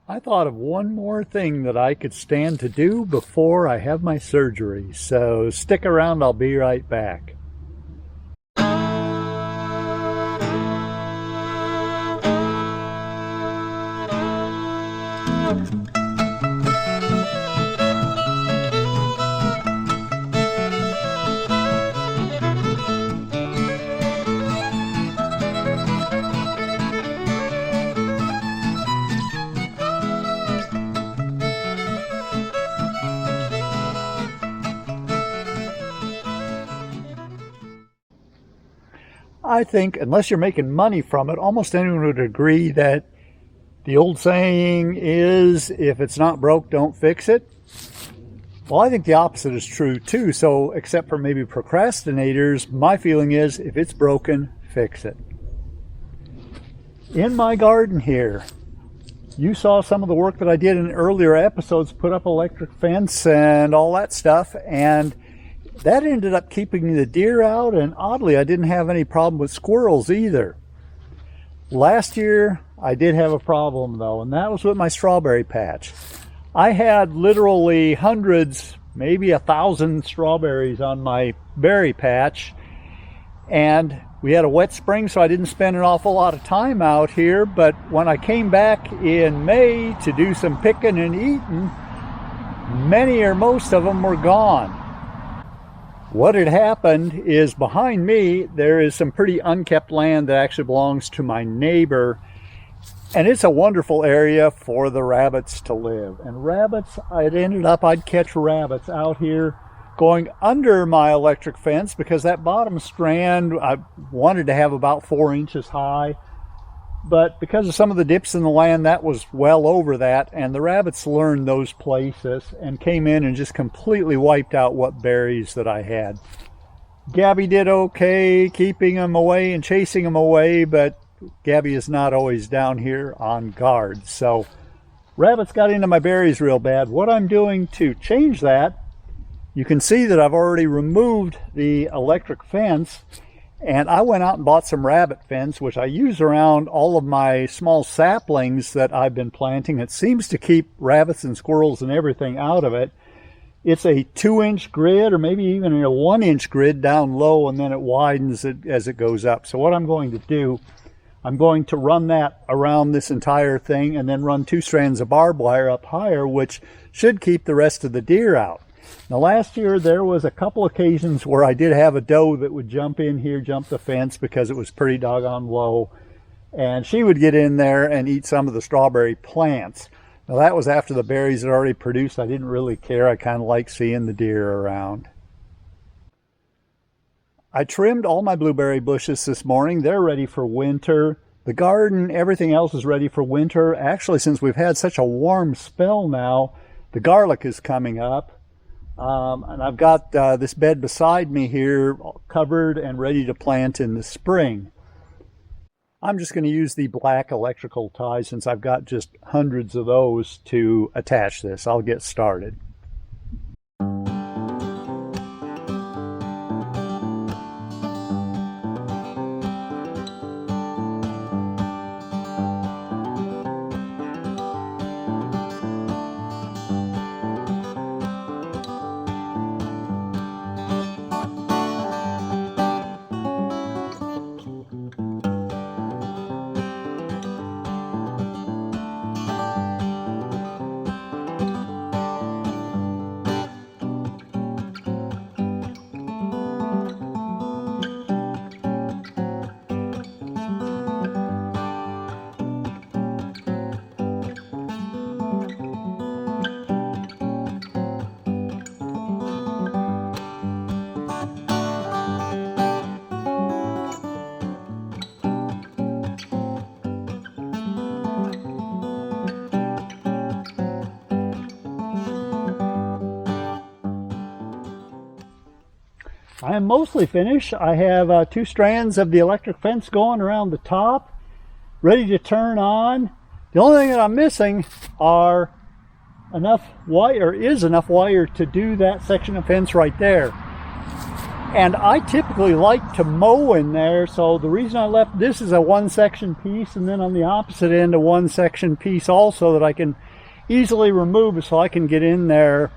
I thought of one more thing that I could stand to do before I have my surgery, so stick around, I'll be right back. I think, unless you're making money from it, almost anyone would agree that the old saying is, if it's not broke, don't fix it. Well, I think the opposite is true too. So, except for maybe procrastinators, my feeling is, if it's broken, fix it. In my garden here, you saw some of the work that I did in earlier episodes, put up electric fence and all that stuff, and that ended up keeping the deer out, and oddly, I didn't have any problem with squirrels either. Last year, I did have a problem though, and that was with my strawberry patch. I had literally hundreds, maybe 1,000 strawberries on my berry patch, and we had a wet spring, so I didn't spend an awful lot of time out here, but when I came back in May to do some picking and eating, many or most of them were gone. What had happened is, behind me there is some pretty unkept land that actually belongs to my neighbor, and it's a wonderful area for the rabbits to live. And rabbits, I'd catch rabbits out here going under my electric fence, because that bottom strand I wanted to have about 4 inches high, but because of some of the dips in the land, that was well over that, and the rabbits learned those places and came in and just completely wiped out what berries that I had. Gabby did okay keeping them away and chasing them away, but Gabby is not always down here on guard. So rabbits got into my berries real bad. What I'm doing to change that, you can see that I've already removed the electric fence, and I went out and bought some rabbit fence, which I use around all of my small saplings that I've been planting. It seems to keep rabbits and squirrels and everything out of it. It's a 2-inch grid, or maybe even a 1-inch grid down low, and then it widens as it goes up. So what I'm going to do, I'm going to run that around this entire thing, and then run 2 strands of barbed wire up higher, which should keep the rest of the deer out. Now, last year there was a couple occasions where I did have a doe that would jump in here, jump the fence, because it was pretty doggone low, and she would get in there and eat some of the strawberry plants. Now, that was after the berries had already produced. I didn't really care. I kind of like seeing the deer around. I trimmed all my blueberry bushes this morning. They're ready for winter. The garden, everything else is ready for winter. Actually, since we've had such a warm spell now, the garlic is coming up. And I've got this bed beside me here covered and ready to plant in the spring. I'm just going to use the black electrical ties, since I've got just hundreds of those to attach this. I'll get started. I am mostly finished. I have 2 strands of the electric fence going around the top, ready to turn on. The only thing that I'm missing is enough wire to do that section of fence right there. And I typically like to mow in there, so the reason I left this is a one section piece, and then on the opposite end a one section piece also that I can easily remove, so I can get in there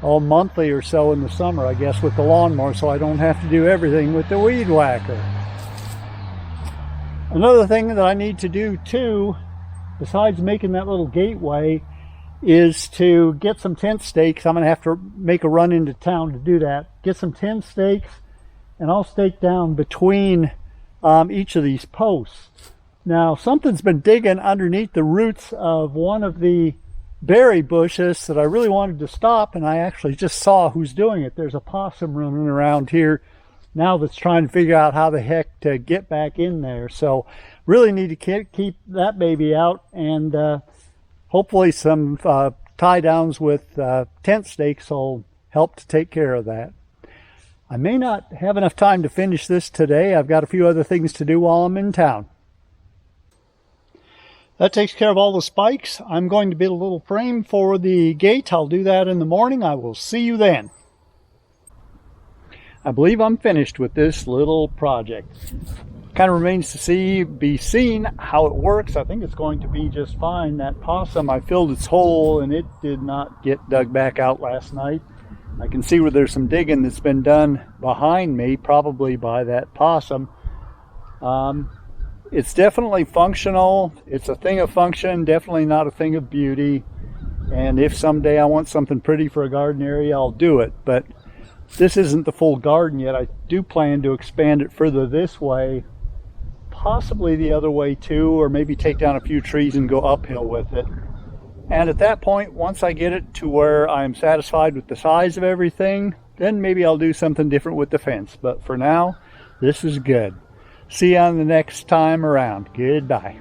monthly or so in the summer, I guess, with the lawnmower, so I don't have to do everything with the weed whacker. Another thing that I need to do too, besides making that little gateway, is to get some tent stakes. I'm going to have to make a run into town to do that. Get some tent stakes, and I'll stake down between each of these posts. Now, something's been digging underneath the roots of one of the berry bushes that I really wanted to stop, and I actually just saw who's doing it. There's a possum running around here now that's trying to figure out how the heck to get back in there. So really need to keep that baby out, and hopefully some tie downs with tent stakes will help to take care of that. I may not have enough time to finish this today. I've got a few other things to do while I'm in town. That takes care of all the spikes. I'm going to build a little frame for the gate. I'll do that in the morning. I will see you then. I believe I'm finished with this little project. Kind of remains to be seen how it works. I think it's going to be just fine. That possum, I filled its hole and it did not get dug back out last night. I can see where there's some digging that's been done behind me, probably by that possum. It's definitely functional. It's a thing of function, definitely not a thing of beauty. And if someday I want something pretty for a garden area, I'll do it. But this isn't the full garden yet. I do plan to expand it further this way, possibly the other way too, or maybe take down a few trees and go uphill with it. And at that point, once I get it to where I'm satisfied with the size of everything, then maybe I'll do something different with the fence. But for now, this is good. See you on the next time around. Goodbye.